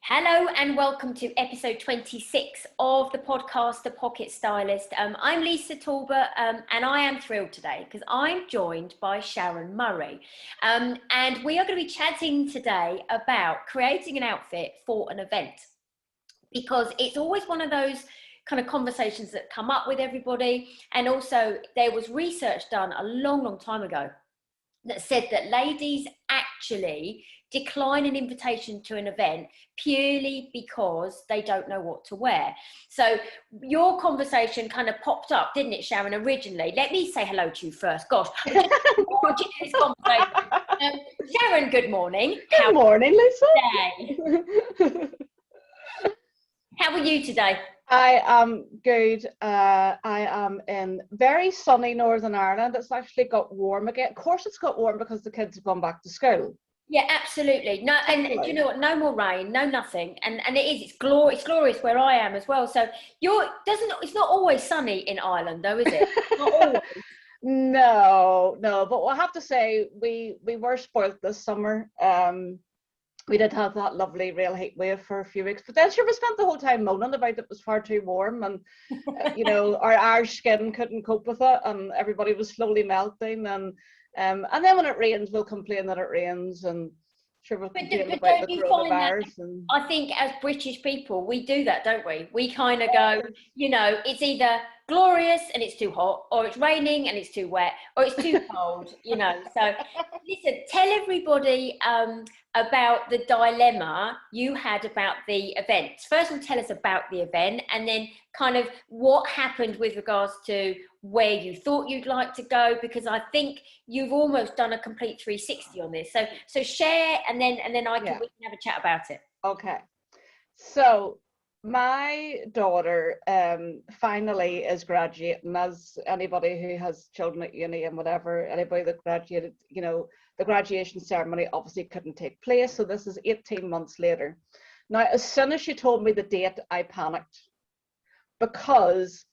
Hello and welcome to episode 26 of the podcast, The Pocket Stylist. I'm Lisa Talbot and I am thrilled today because I'm joined by Sharon Murray. And we are going to be chatting today about creating an outfit for an event, because it's always one of those kind of conversations that come up with everybody. And also there was research done a long time ago that said that ladies actually decline an invitation to an event purely because they don't know what to wear. So your conversation kind of popped up, didn't it, Sharon, originally? Let me say hello to you first. Gosh, watching this conversation. Sharon, good morning. Good morning, Lisa. How are you today? I am good. I am in very sunny Northern Ireland. It's actually got warm again. Of course it's got warm because the kids have gone back to school. Yeah, absolutely. No, and do you know what? No more rain, no nothing. And it's glorious where I am as well. So it's not always sunny in Ireland though, is it? Not always. No, but we'll have to say we were spoilt this summer. We did have that lovely real heat wave for a few weeks, but then sure we spent the whole time moaning about it was far too warm, and our Irish skin couldn't cope with it, and everybody was slowly melting, and then when it rains we'll complain that it rains, and sure we'll complain about the coronavirus. And I think as British people we do that, don't we? We kind of go, it's either glorious and it's too hot, or it's raining and it's too wet, or it's too cold, So listen, tell everybody about the dilemma you had about the event. First of all, tell us about the event, and then kind of what happened with regards to where you thought you'd like to go, because I think you've almost done a complete 360 on this. So share, and then we can have a chat about it. Okay. So my daughter finally is graduating. As anybody who has children at uni and whatever, anybody that graduated, the graduation ceremony obviously couldn't take place. So this is 18 months later. Now, as soon as she told me the date, I panicked, because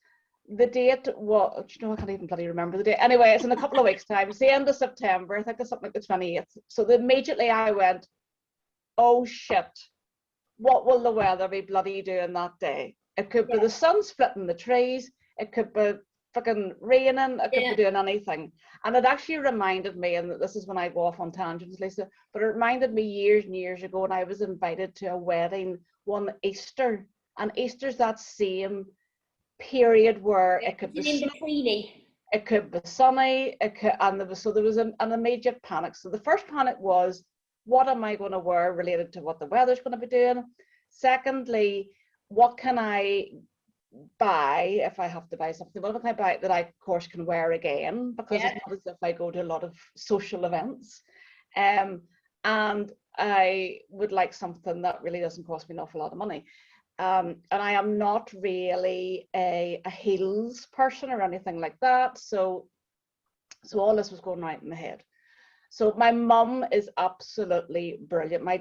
the date was, I can't even bloody remember the date. Anyway, it's in a couple of weeks' time. It's the end of September. I think it's something like the 28th. So immediately I went, oh shit, what will the weather be bloody doing that day? It could be the sun splitting the trees. It could be fucking raining. It could be doing anything. And it actually reminded me, and this is when I go off on tangents, Lisa, but it reminded me years and years ago when I was invited to a wedding one Easter. And Easter's that same period where it could be in-betweeny. It could be sunny. There was an immediate panic. So the first panic was, what am I going to wear related to what the weather's going to be doing? Secondly, what can I buy if I have to buy something? What can I buy that I, of course, can wear again? Because it's not as if I go to a lot of social events. And I would like something that really doesn't cost me an awful lot of money. And I am not really a heels person or anything like that. So all this was going right in the head. So my mum is absolutely brilliant. My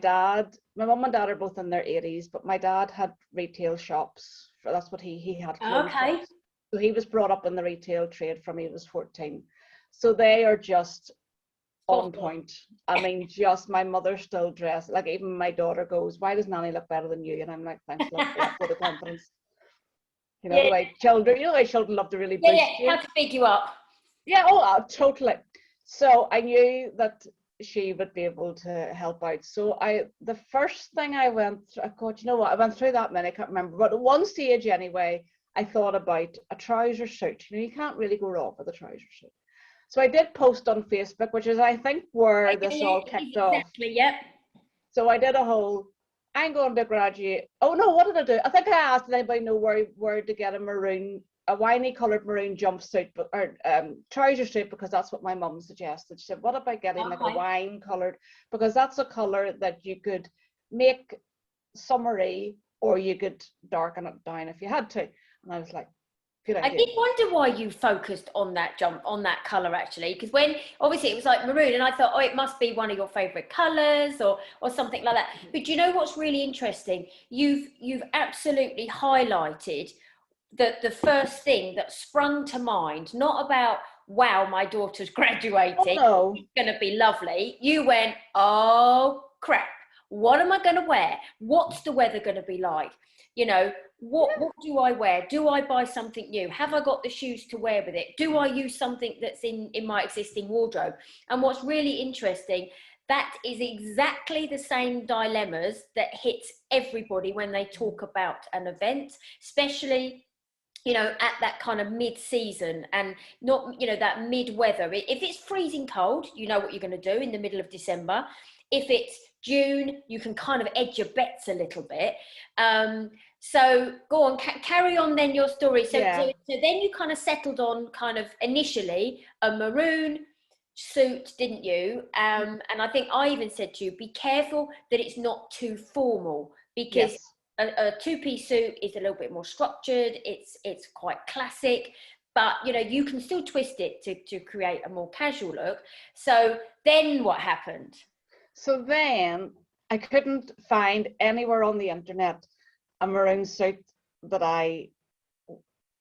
mum and dad are both in their 80s, but my dad had retail shops. That's what he had. Okay. Shops. So he was brought up in the retail trade from he was 14. So they are just on point. I mean, just my mother still dressed, like even my daughter goes, why does Nanny look better than you? And I'm like, thanks a lot for the confidence. The way children love to really boost you. How to pick you up. Yeah, totally. So I knew that she would be able to help out. So the first thing I went through, God, I went through that many, I can't remember. But at one stage anyway, I thought about a trouser suit. You can't really go wrong with a trouser suit. So I did post on Facebook, which is, I think, where this all kicked off. Exactly, yep. So I did a whole, I'm going to graduate. Oh no, what did I do? I think I asked, did anybody know where to get a winey coloured maroon jumpsuit or trouser suit, because that's what my mum suggested. She said, what about getting like a wine coloured, because that's a colour that you could make summery or you could darken it down if you had to. And I was like, good idea. I did wonder why you focused on that colour actually, because when obviously it was like maroon, and I thought, it must be one of your favourite colours or something like that. But you know what's really interesting? You've absolutely highlighted the first thing that sprung to mind, not about, wow, my daughter's graduating, it's going to be lovely. You went, oh crap, what am I going to wear? What's the weather going to be like? You know, what do I wear? Do I buy something new? Have I got the shoes to wear with it? Do I use something that's in my existing wardrobe? And what's really interesting, that is exactly the same dilemmas that hits everybody when they talk about an event, especially, you know, at that kind of mid-season and not, you know, that mid-weather. If it's freezing cold, you know what you're going to do in the middle of December. If it's June, you can kind of edge your bets a little bit. So go on, carry on then your story. So then you kind of settled on kind of initially a maroon suit, didn't you? And I think I even said to you, be careful that it's not too formal, because a two-piece suit is a little bit more structured. It's quite classic, but you know, you can still twist it to create a more casual look. So then what happened? So then I couldn't find anywhere on the internet a maroon suit that I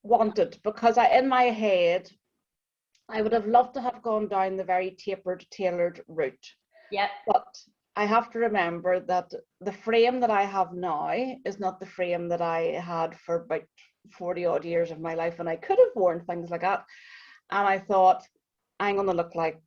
wanted, because in my head, I would have loved to have gone down the very tapered, tailored route. Yeah. But I have to remember that the frame that I have now is not the frame that I had for about 40 odd years of my life, and I could have worn things like that. And I thought, I'm going to look like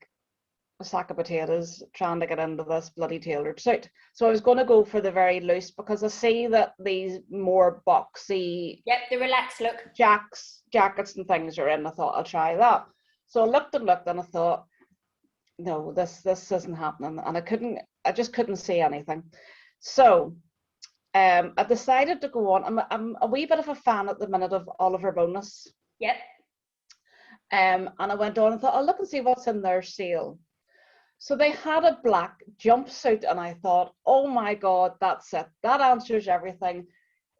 a sack of potatoes trying to get into this bloody tailored suit. So I was going to go for the very loose, because I see that these more boxy, the relaxed look, jackets and things are in. I thought I'll try that. So I looked and I thought, no, this isn't happening, and I just couldn't see anything. So I decided to go on. I'm a wee bit of a fan at the minute of Oliver Bonas. Yep. And I went on and thought, I'll look and see what's in their sale. So they had a black jumpsuit, and I thought, oh my God, that's it. That answers everything.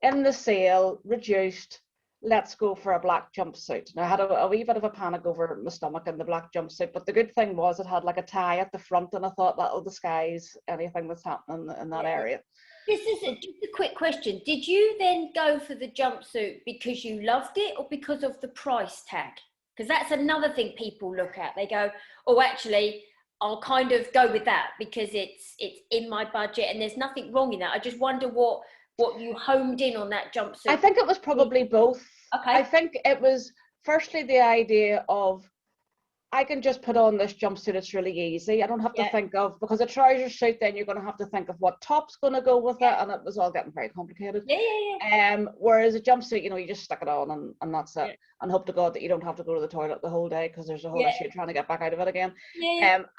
In the sale, reduced. Let's go for a black jumpsuit. And I had a wee bit of a panic over my stomach in the black jumpsuit, but the good thing was it had like a tie at the front, and I thought that'll disguise anything that's happening in that area. Just a quick question. Did you then go for the jumpsuit because you loved it, or because of the price tag? Because that's another thing people look at. They go, oh, actually, I'll kind of go with that because it's in my budget, and there's nothing wrong in that. I just wonder what you homed in on that jumpsuit. I think it was probably both. Okay. I think it was firstly the idea of, I can just put on this jumpsuit, it's really easy. I don't have to think of, because a trouser suit, then you're going to have to think of what top's going to go with it, and it was all getting very complicated. Whereas a jumpsuit, you know, you just stick it on and that's it, and hope to God that you don't have to go to the toilet the whole day, because there's a whole issue trying to get back out of it again.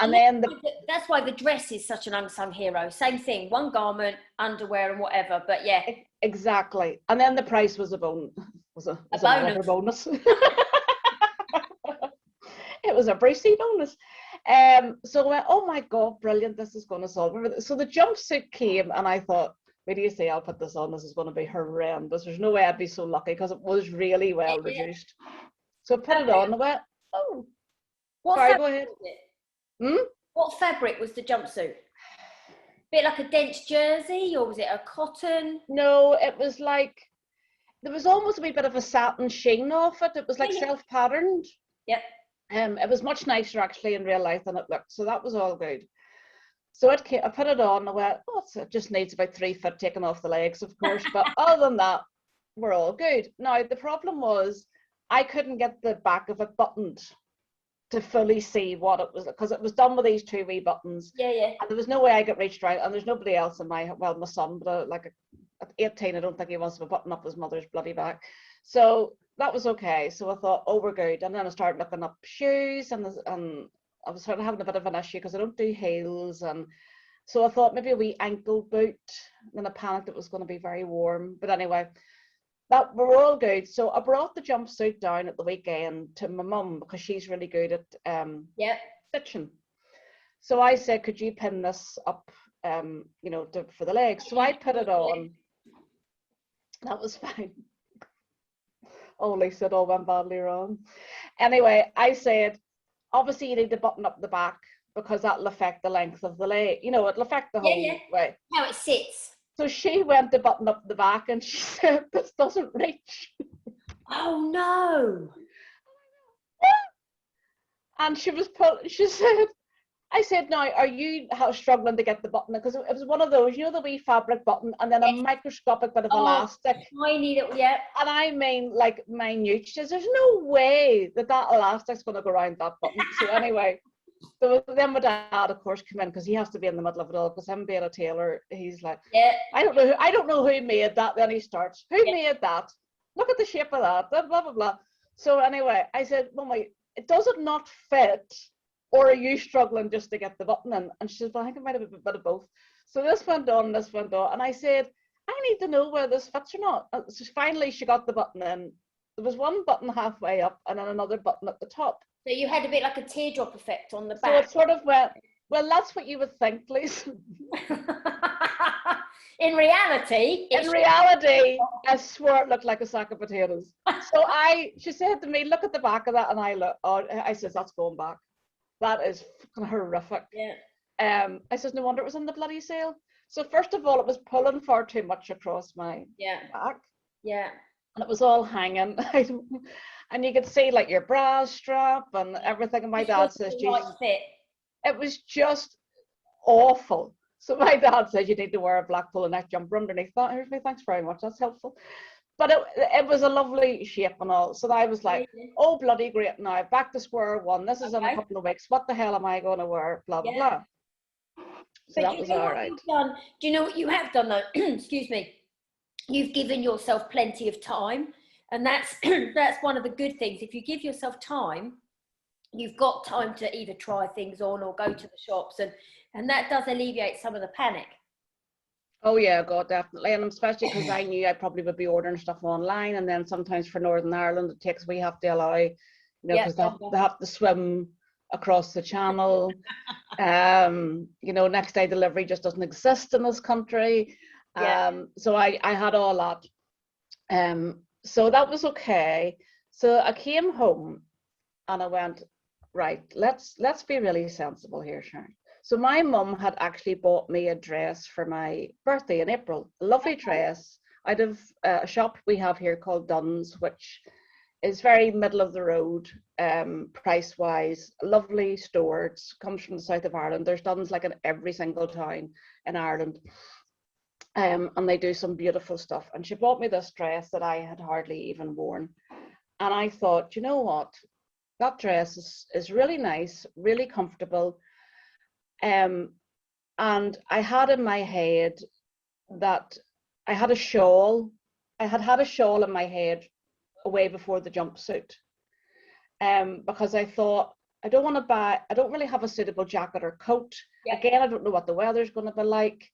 And then that's why the dress is such an unsung hero. Same thing, one garment, underwear and whatever, but exactly. And then the price was a bonus. It was a Brucey bonus. So I went, oh my God, brilliant, this is going to solve everything. So the jumpsuit came, and I thought, wait till you see, I'll put this on, this is going to be horrendous. There's no way I'd be so lucky, because it was really well reduced. So I put it on, and I went, oh. Sorry, go ahead. What fabric was the jumpsuit? Bit like a dense jersey, or was it a cotton? No, it was like, there was almost a wee bit of a satin sheen off it. It was like self-patterned. Yep. It was much nicer actually in real life than it looked, so that was all good. So I put it on, and I went, oh, it just needs about 3 foot taken off the legs, of course, but other than that, we're all good. Now, the problem was, I couldn't get the back of it buttoned to fully see what it was, because it was done with these 2 wee buttons. And there was no way I could reach around, and there's nobody else in my son, but at 18, I don't think he wants to button up his mother's bloody back. So that was okay. So I thought, oh, we're good. And then I started looking up shoes, and I was sort of having a bit of an issue because I don't do heels. And so I thought maybe a wee ankle boot. And I panicked it was going to be very warm. But anyway, that we're all good. So I brought the jumpsuit down at the weekend to my mum, because she's really good at stitching. So I said, could you pin this up, you know, for the legs? So I put it on. That was fine. Oh, Lisa, it all went badly wrong. Anyway, I said, obviously you need to button up the back, because that'll affect the length of the leg. You know, it'll affect the whole way. How it sits. So she went to button up the back, and she said, this doesn't reach. Oh, no. And she said, I said, now, are you struggling to get the button? Because it was one of those, the wee fabric button and then a microscopic bit of elastic. Tiny little, yeah. And I mean, like, minute. She says, there's no way that elastic's going to go around that button. So anyway, then my dad, of course, came in because he has to be in the middle of it all. Because him being a tailor, he's like, yeah. I don't know who made that. Then he starts, who made that? Look at the shape of that. Blah blah blah blah. So anyway, I said, Mummy, does it not fit? Or are you struggling just to get the button in? And she says, well, I think it might have been a bit of both. So this went on. And I said, I need to know whether this fits or not. So finally, she got the button in. There was one button halfway up and then another button at the top. So you had a bit like a teardrop effect on the back. So it sort of went, well, that's what you would think, please. In reality, I swear it looked like a sack of potatoes. So she said to me, look at the back of that. And I said, that's going back. That is fucking horrific. Yeah. I says, no wonder it was in the bloody sale. So first of all, it was pulling far too much across my back. Yeah. And it was all hanging. And you could see like your bra strap and everything. And my dad says, it was just awful. So my dad says you need to wear a black polo neck jumper underneath that. Here's me, thanks very much. That's helpful. But it was a lovely shape and all. So I was like, oh, bloody great now. Back to square one. This is in a couple of weeks. What the hell am I going to wear? Blah, blah, blah. So that was all right. Do you know what you have done though? Excuse me. You've given yourself plenty of time. And that's one of the good things. If you give yourself time, you've got time to either try things on or go to the shops. And that does alleviate some of the panic. Oh yeah, God, definitely. And especially because I knew I probably would be ordering stuff online. And then sometimes for Northern Ireland, it takes, we have to allow, because they have to swim across the channel. Next day delivery just doesn't exist in this country. So I had all that. So that was okay. So I came home and I went, right, let's be really sensible here, Sharon. So my mum had actually bought me a dress for my birthday in April, a lovely dress out of a shop we have here called Dunn's, which is very middle of the road, price-wise, lovely store. It comes from the south of Ireland. There's Dunn's like in every single town in Ireland. And they do some beautiful stuff. And she bought me this dress that I had hardly even worn. And I thought, you know what? That dress is really nice, really comfortable. And I had in my head that I had a shawl. I had a shawl in my head way before the jumpsuit. Because I thought, I don't really have a suitable jacket or coat. Yeah. Again, I don't know what the weather's going to be like.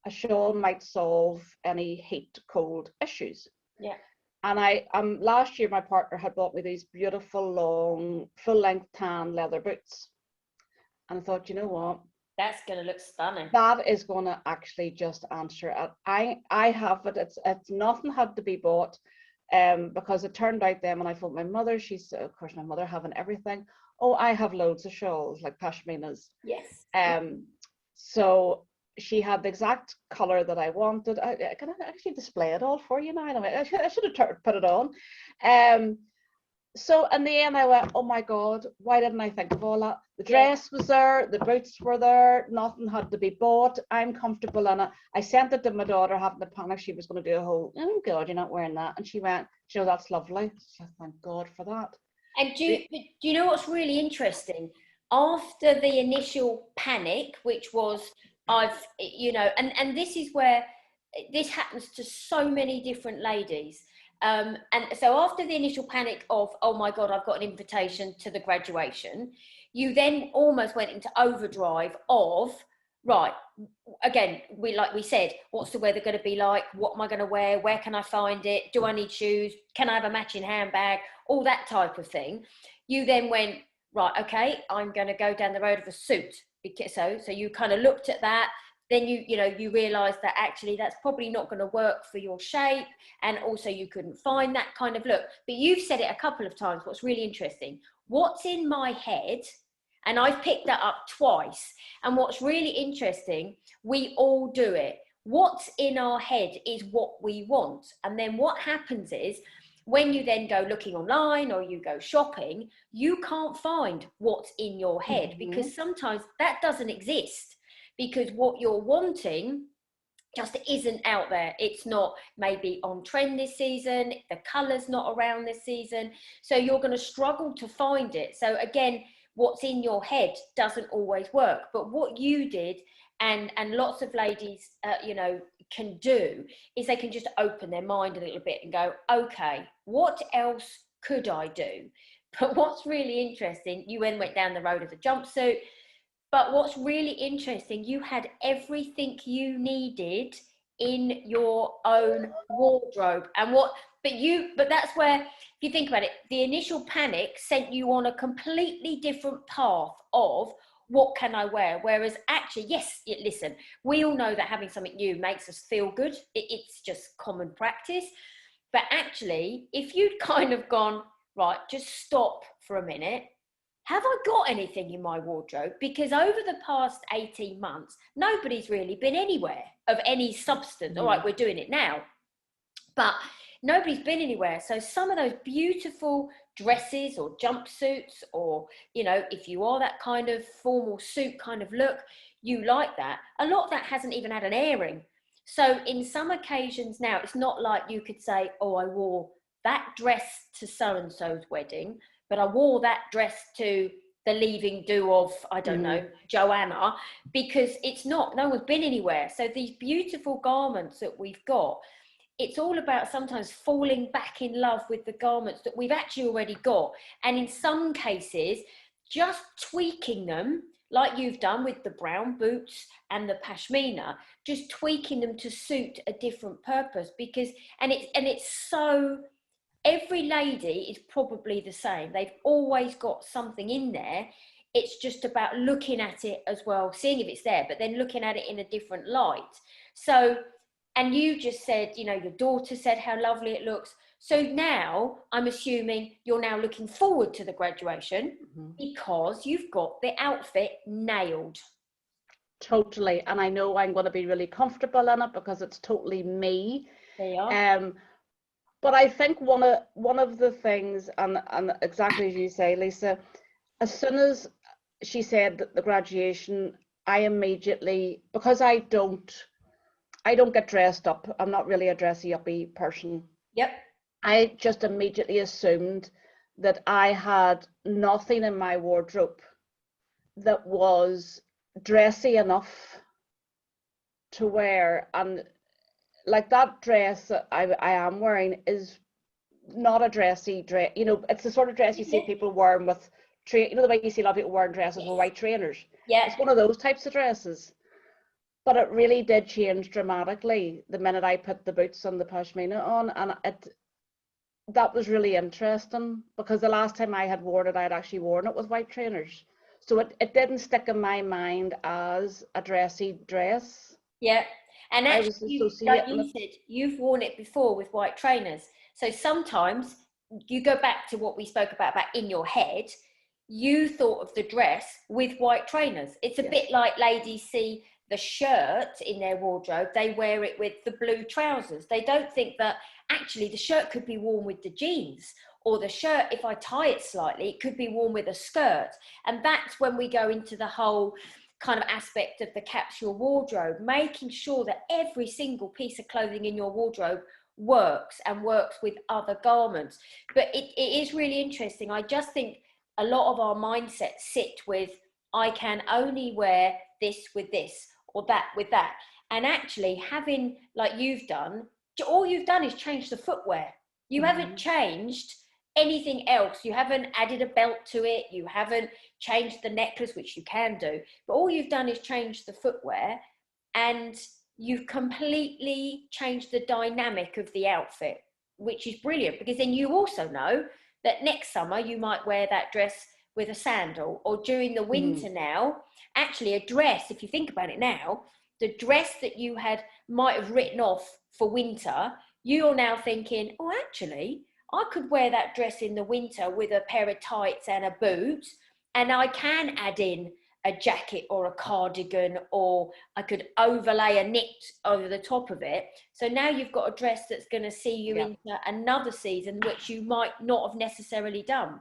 A shawl might solve any heat, cold issues. Yeah. And last year my partner had bought me these beautiful long, full-length tan leather boots. And I thought, you know what? That's going to look stunning. That is going to actually just answer it. I have it. It's nothing had to be bought, because it turned out then when I phoned my mother, she's, of course, my mother having everything. Oh, I have loads of shawls, like pashminas. Yes. So she had the exact color that I wanted. Can I actually display it all for you now? I should have put it on. So in the end I went, oh my God, why didn't I think of all that? The dress was there, the boots were there, nothing had to be bought. I'm comfortable in it. I sent it to my daughter, having a panic. She was going to do a whole, oh God, you're not wearing that. And she went, that's lovely. So thank God for that. And do you know what's really interesting? After the initial panic, which was, and this is where this happens to so many different ladies. And so after the initial panic of, oh my God, I've got an invitation to the graduation, you then almost went into overdrive of, right, again, like we said, what's the weather going to be like? What am I going to wear? Where can I find it? Do I need shoes? Can I have a matching handbag? All that type of thing. You then went, right, okay, I'm going to go down the road of a suit. So you kind of looked at that. Then you realised that actually that's probably not going to work for your shape, and also you couldn't find that kind of look. But you've said it a couple of times. What's really interesting, what's in my head, and I've picked that up twice. And what's really interesting, we all do it. What's in our head is what we want. And then what happens is when you then go looking online or you go shopping, you can't find what's in your head, because sometimes that doesn't exist, because what you're wanting just isn't out there. It's not maybe on trend this season, the colour's not around this season, so you're going to struggle to find it. So again, what's in your head doesn't always work. But what you did, and lots of ladies you know, can do, is they can just open their mind a little bit and go, okay, what else could I do? But what's really interesting, you then went down the road of the jumpsuit. But what's really interesting, you had everything you needed in your own wardrobe. And but that's where, if you think about it, the initial panic sent you on a completely different path of what can I wear? Whereas actually, yes, listen, we all know that having something new makes us feel good. It's just common practice. But actually, if you'd kind of gone, right, just stop for a minute, have I got anything in my wardrobe? Because over the past 18 months, nobody's really been anywhere of any substance. All right, we're doing it now, but nobody's been anywhere. So some of those beautiful dresses or jumpsuits, or, you know, if you are that kind of formal suit kind of look, you like that. A lot of that hasn't even had an airing. So in some occasions now, it's not like you could say, oh, I wore that dress to so-and-so's wedding, but I wore that dress to the leaving do of, I don't know, Joanna, because it's not, no one's been anywhere. So these beautiful garments that we've got, it's all about sometimes falling back in love with the garments that we've actually already got. And in some cases, just tweaking them, like you've done with the brown boots and the pashmina, just tweaking them to suit a different purpose. Because, and it's so, every lady is probably the same. They've always got something in there. It's just about looking at it as well, seeing if it's there, but then looking at it in a different light. So, and you just said, you know, your daughter said how lovely it looks. So now I'm assuming you're now looking forward to the graduation because you've got the outfit nailed. Totally. And I know I'm going to be really comfortable in it because it's totally me. There you are. But I think one of the things, and exactly as you say, Lisa, as soon as she said that the graduation, I immediately, because I don't get dressed up. I'm not really a dressy uppy person. Yep. I just immediately assumed that I had nothing in my wardrobe that was dressy enough to wear. And like that dress that I am wearing is not a dressy dress. You know, it's the sort of dress you see people wearing with, you know, the way you see a lot of people wearing dresses with white trainers. Yeah. It's one of those types of dresses. But it really did change dramatically the minute I put the boots and the pashmina on. And that was really interesting, because the last time I had worn it, I had actually worn it with white trainers. So it didn't stick in my mind as a dressy dress. Yeah. And actually, like you said, you've worn it before with white trainers. So sometimes you go back to what we spoke about in your head, you thought of the dress with white trainers. It's a bit like ladies see the shirt in their wardrobe, they wear it with the blue trousers. They don't think that actually the shirt could be worn with the jeans, or the shirt, if I tie it slightly, it could be worn with a skirt. And that's when we go into the whole kind of aspect of the capsule wardrobe, making sure that every single piece of clothing in your wardrobe works and works with other garments. But it is really interesting. I just think a lot of our mindsets sit with, I can only wear this with this, or that with that. And actually having, like you've done, all you've done is change the footwear. You haven't changed anything else. You haven't added a belt to it. You haven't changed the necklace, which you can do. But all you've done is change the footwear, and you've completely changed the dynamic of the outfit, which is brilliant, because then you also know that next summer you might wear that dress with a sandal, or during the winter now, actually a dress, if you think about it now, the dress that you might have written off for winter, you're now thinking, oh, actually, I could wear that dress in the winter with a pair of tights and a boot, and I can add in a jacket or a cardigan, or I could overlay a knit over the top of it. So now you've got a dress that's going to see you into another season, which you might not have necessarily done.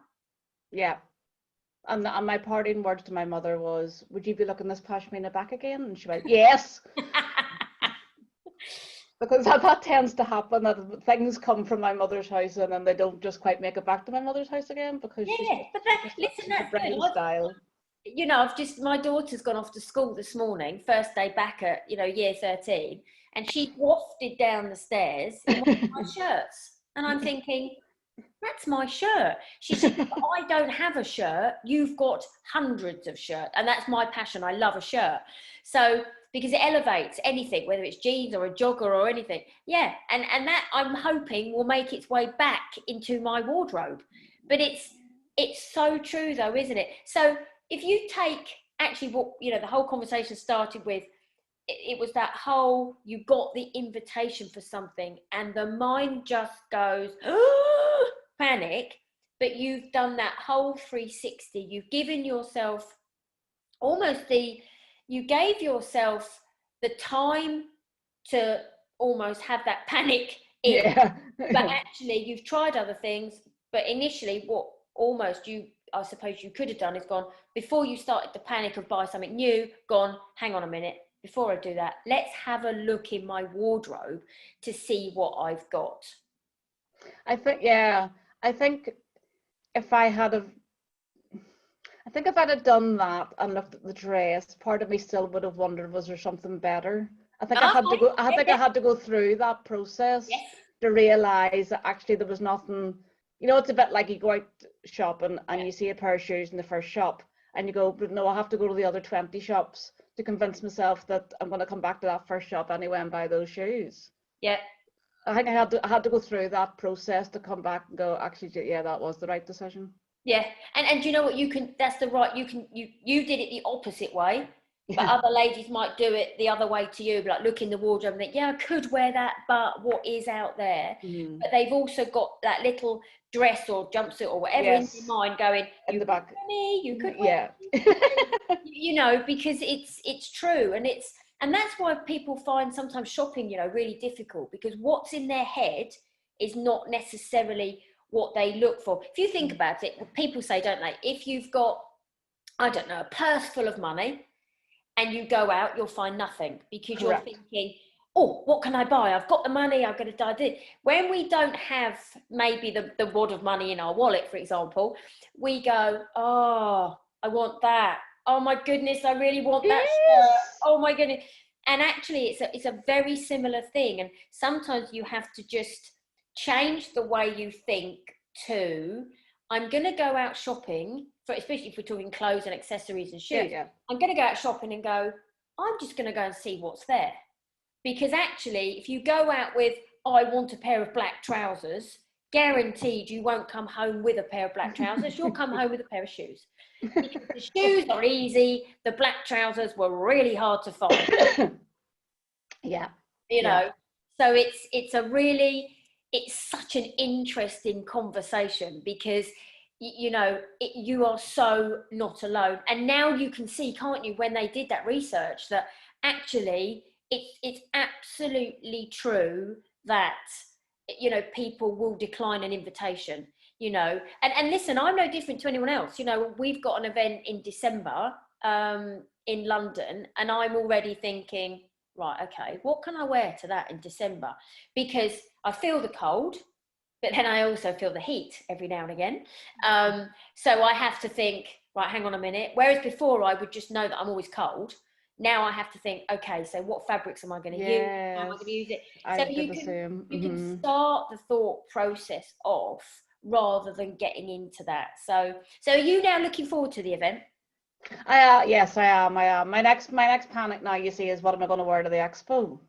Yeah. And my parting words to my mother was, would you be looking this pashmina back again? And she went, yes. Because that tends to happen, that things come from my mother's house and then they don't just quite make it back to my mother's house again, because she's a brilliant style. You know, my daughter's gone off to school this morning, first day back at, you know, year 13, and she wafted down the stairs in one of my shirts. And I'm thinking, that's my shirt. She said, I don't have a shirt. You've got hundreds of shirts. And that's my passion. I love a shirt. So, because it elevates anything, whether it's jeans or a jogger or anything. Yeah. And that, I'm hoping, will make its way back into my wardrobe. But it's so true though, isn't it? So if you take actually what, you know, the whole conversation started with, it was that whole, you got the invitation for something and the mind just goes, oh, panic. But you've done that whole 360. You've given yourself you gave yourself the time to almost have that panic in. Yeah. But actually you've tried other things. But initially what almost I suppose you could have done is gone, before you started the panic of buy something new, gone, hang on a minute, before I do that, let's have a look in my wardrobe to see what I've got. I think if I had done that and looked at the dress, part of me still would have wondered, was there something better? I think I had to go through that process to realize that actually there was nothing. You know, it's a bit like you go out shopping and you see a pair of shoes in the first shop and you go, but no, I have to go to the other 20 shops to convince myself that I'm going to come back to that first shop anyway and buy those shoes. Yeah. I think I had to go through that process to come back and go, actually, yeah, that was the right decision. Yeah. And you know what, you did it the opposite way, but other ladies might do it the other way to you, like look in the wardrobe and think, yeah, I could wear that, but what is out there? Mm. But they've also got that little dress or jumpsuit or whatever in their mind going, in the back. You could wear me. You know, because it's true. And that's why people find sometimes shopping, you know, really difficult, because what's in their head is not necessarily what they look for. If you think about it, people say, don't they, if you've got, I don't know, a purse full of money and you go out, you'll find nothing, because you're thinking, oh, what can I buy? I've got the money, I'm going to do this. When we don't have maybe the wad of money in our wallet, for example, we go, oh, I want that. Oh my goodness, I really want that shirt. Oh my goodness. And actually it's a very similar thing. And sometimes you have to just change the way you think to, I'm going to go out shopping, especially if we're talking clothes and accessories and shoes. Yeah. I'm going to go out shopping and go, I'm just going to go and see what's there. Because actually, if you go out with, oh, I want a pair of black trousers, guaranteed you won't come home with a pair of black trousers. You'll come home with a pair of shoes. Because the shoes are easy, the black trousers were really hard to find. Yeah. You know, so it's such an interesting conversation, because you know, you are so not alone. And now you can see, can't you, when they did that research, that actually it's absolutely true that, you know, people will decline an invitation, you know, and listen, I'm no different to anyone else. You know, we've got an event in December in London, and I'm already thinking, right, okay, what can I wear to that in December? Because I feel the cold, but then I also feel the heat every now and again. So I have to think, right, hang on a minute. Whereas before I would just know that I'm always cold. Now I have to think, okay, so what fabrics am I going to use? How am I going to use it? So you can start the thought process off rather than getting into that. So are you now looking forward to the event? Yes, I am. My next panic now, you see, is what am I going to wear to the expo?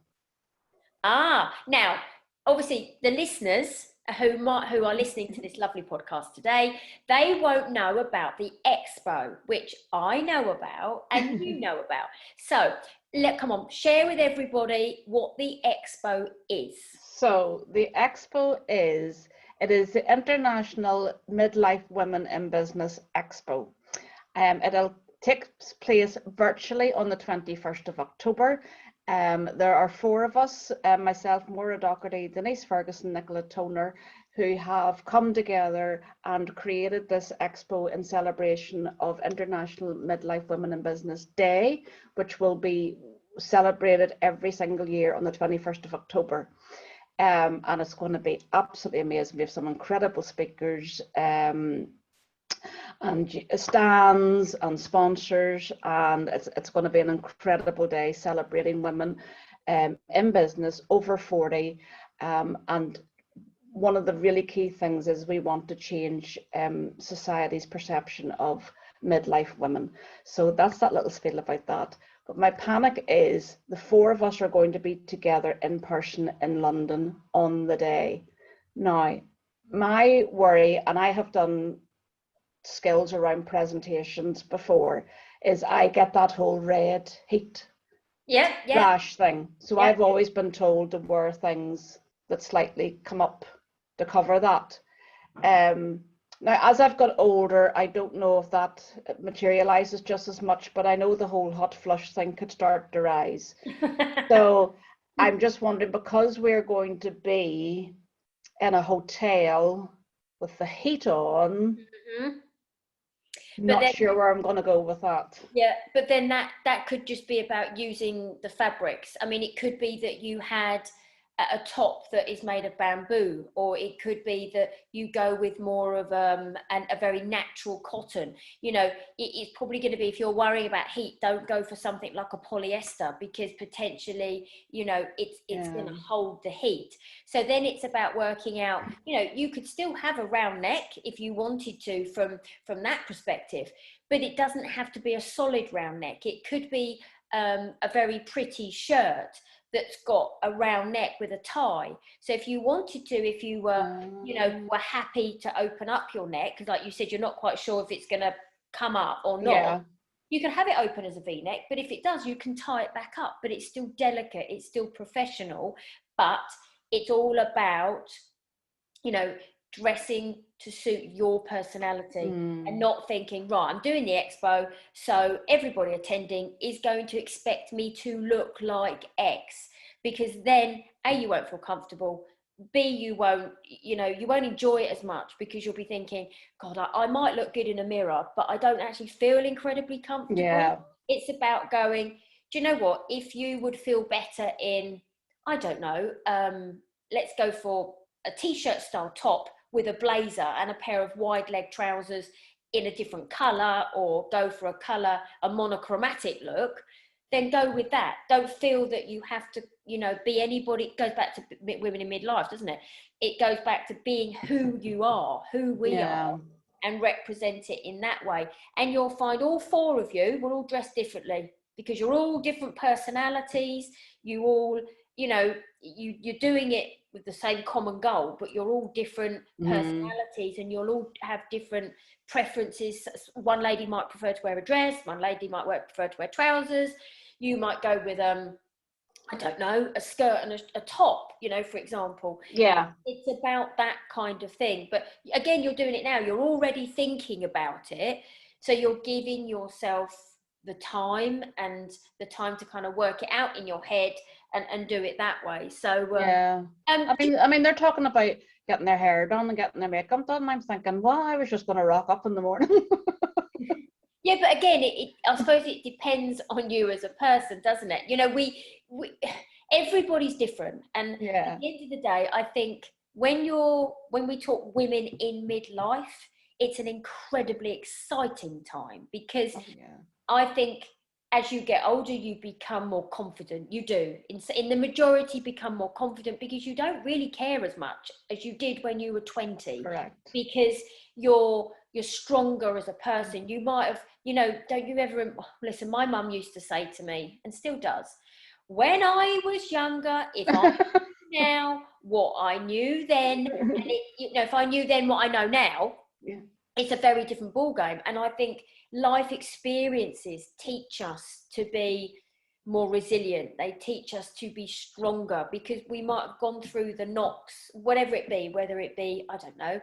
Now, obviously, the listeners who are listening to this lovely podcast today, they won't know about the expo, which I know about and you know about. So come on, share with everybody what the expo is. So the expo is the International Midlife Women in Business Expo. It'll takes place virtually on the 21st of October. There are 4 of us, myself, Maura Doherty, Denise Ferguson, Nicola Toner, who have come together and created this expo in celebration of International Midlife Women in Business Day, which will be celebrated every single year on the 21st of October. And it's going to be absolutely amazing. We have some incredible speakers, and stands and sponsors, and it's going to be an incredible day celebrating women in business over 40. And one of the really key things is we want to change society's perception of midlife women. So that's that little spiel about that. But my panic is the 4 of us are going to be together in person in London on the day. Now, my worry, and I have done skills around presentations before, is I get that whole red heat flash thing. So I've always been told to wear things that slightly come up to cover that. Now, as I've got older, I don't know if that materializes just as much, but I know the whole hot flush thing could start to rise. So I'm just wondering, because we're going to be in a hotel with the heat on, not sure where I'm going to go with that. Yeah, but then that could just be about using the fabrics. I mean, it could be that you had a top that is made of bamboo, or it could be that you go with more of a very natural cotton. You know, it's probably going to be, if you're worrying about heat, don't go for something like a polyester, because potentially, you know, it's going to hold the heat. So then it's about working out, you know, you could still have a round neck if you wanted to from that perspective, but it doesn't have to be a solid round neck. It could be a very pretty shirt that's got a round neck with a tie. So if you wanted to, if you were, you know, were happy to open up your neck, because like you said, you're not quite sure if it's going to come up or not, you can have it open as a V-neck, but if it does, you can tie it back up, but it's still delicate, it's still professional, but it's all about, you know, dressing to suit your personality and not thinking, right, I'm doing the expo, so everybody attending is going to expect me to look like X, because then A, you won't feel comfortable, B, you won't enjoy it as much, because you'll be thinking, God, I might look good in a mirror, but I don't actually feel incredibly comfortable. It's about going, do you know what, if you would feel better in, I don't know, let's go for a t-shirt style top with a blazer and a pair of wide leg trousers in a different color, or go for a monochromatic look, then go with that. Don't feel that you have to, you know, be anybody. It goes back to women in midlife, doesn't it? It goes back to being who you are, who we are, and represent it in that way. And you'll find all 4 of you will all dress differently, because you're all different personalities. You all, you know, you're doing it with the same common goal, but you're all different personalities, and you'll all have different preferences. One lady might prefer to wear a dress, one lady might prefer to wear trousers, you might go with I don't know, a skirt and a top, you know, for example. It's about that kind of thing. But again, you're doing it now, you're already thinking about it, so you're giving yourself the time to kind of work it out in your head and do it that way. So I mean they're talking about getting their hair done and getting their makeup done, and I'm thinking, well, I was just going to rock up in the morning. Yeah, but again, I suppose it depends on you as a person, doesn't it? You know, we everybody's different, and at the end of the day, I think when we talk women in midlife, it's an incredibly exciting time, because I think as you get older, you become more confident. You do, in the majority, become more confident, because you don't really care as much as you did when you were 20. Correct. Because you're stronger as a person. You might have, you know, don't you ever listen? My mum used to say to me, and still does, when I was younger, if I knew now what I knew then, and you know, if I knew then what I know now, it's a very different ball game. And I think life experiences teach us to be more resilient. They teach us to be stronger, because we might have gone through the knocks, whatever it be, whether it be, I don't know,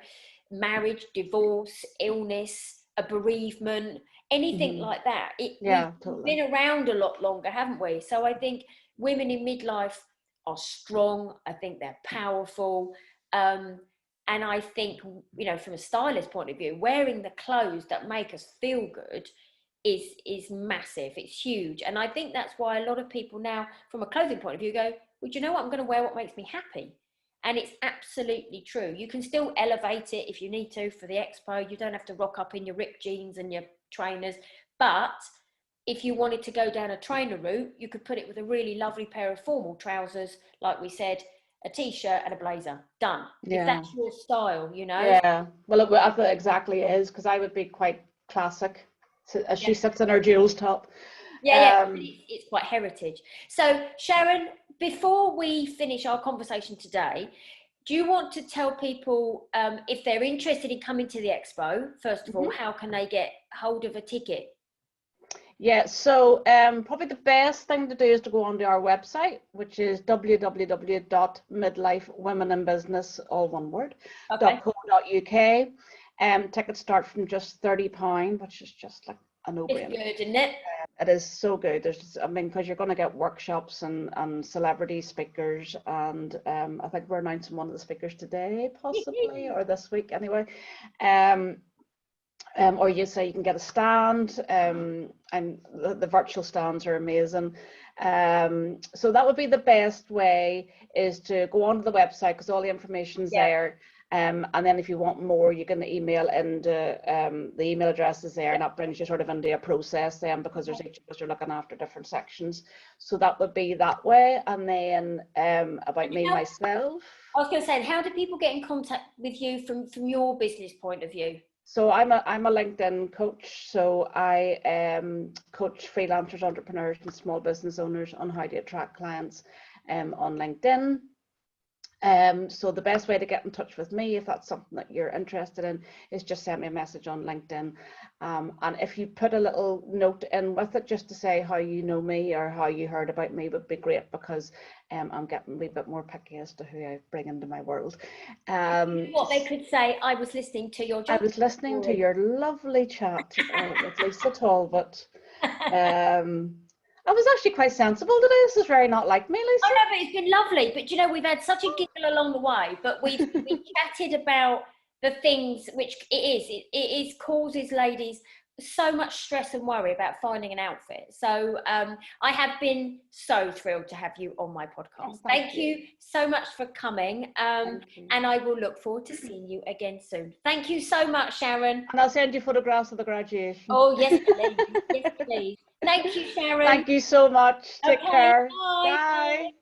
marriage, divorce, illness, a bereavement, anything like that. Yeah, We've totally. been around a lot longer, haven't we? So I think women in midlife are strong. I think they're powerful. And I think, you know, from a stylist point of view, wearing the clothes that make us feel good is massive. It's huge. And I think that's why a lot of people now, from a clothing point of view, go, well, do you know what? I'm going to wear what makes me happy. And it's absolutely true. You can still elevate it if you need to for the expo. You don't have to rock up in your ripped jeans and your trainers. But if you wanted to go down a trainer route, you could put it with a really lovely pair of formal trousers, like we said, a t-shirt and a blazer. Done. Yeah. If that's your style, you know. Yeah. Well, it exactly is, because I would be quite classic. So, as she sits in her jewels top. Yeah, it's quite heritage. So, Sharon, before we finish our conversation today, do you want to tell people if they're interested in coming to the expo, first of all, how can they get hold of a ticket? Yeah, so probably the best thing to do is to go onto our website, which is www.midlifewomeninbusiness, all one word, .co.uk. Tickets start from just £30, which is just like a no-brainer. It's good, isn't it? It is so good. Because you're going to get workshops and celebrity speakers, and I think we're announcing one of the speakers today, possibly, or this week anyway. Or you say you can get a stand, and the virtual stands are amazing. So that would be the best way, is to go onto the website, because all the information's there. And then if you want more, you can email into the email address is there, and that brings you sort of into a process then, because there's each of us are looking after different sections. So that would be that way. And then about me, myself. I was going to say, how do people get in contact with you from your business point of view? So I'm a LinkedIn coach. So I coach freelancers, entrepreneurs, and small business owners on how to attract clients on LinkedIn. So the best way to get in touch with me, if that's something that you're interested in, is just send me a message on LinkedIn. And if you put a little note in with it, just to say how you know me or how you heard about me, would be great, because I'm getting a wee bit more picky as to who I bring into my world. What they could say, I was listening to your I was listening to your lovely chat with Lisa Talbot. I was actually quite sensible today. This is very not like me, Lisa. I know, but it's been lovely. But you know, we've had such a giggle along the way. But we've chatted about the things which it causes ladies so much stress and worry about finding an outfit. So I have been so thrilled to have you on my podcast. Thank you so much for coming. And I will look forward to seeing you again soon. Thank you so much, Sharon. And I'll send you photographs of the graduation. Oh, yes, please. Yes, please. Thank you, Sharon. Thank you so much. Take care. Bye. Bye.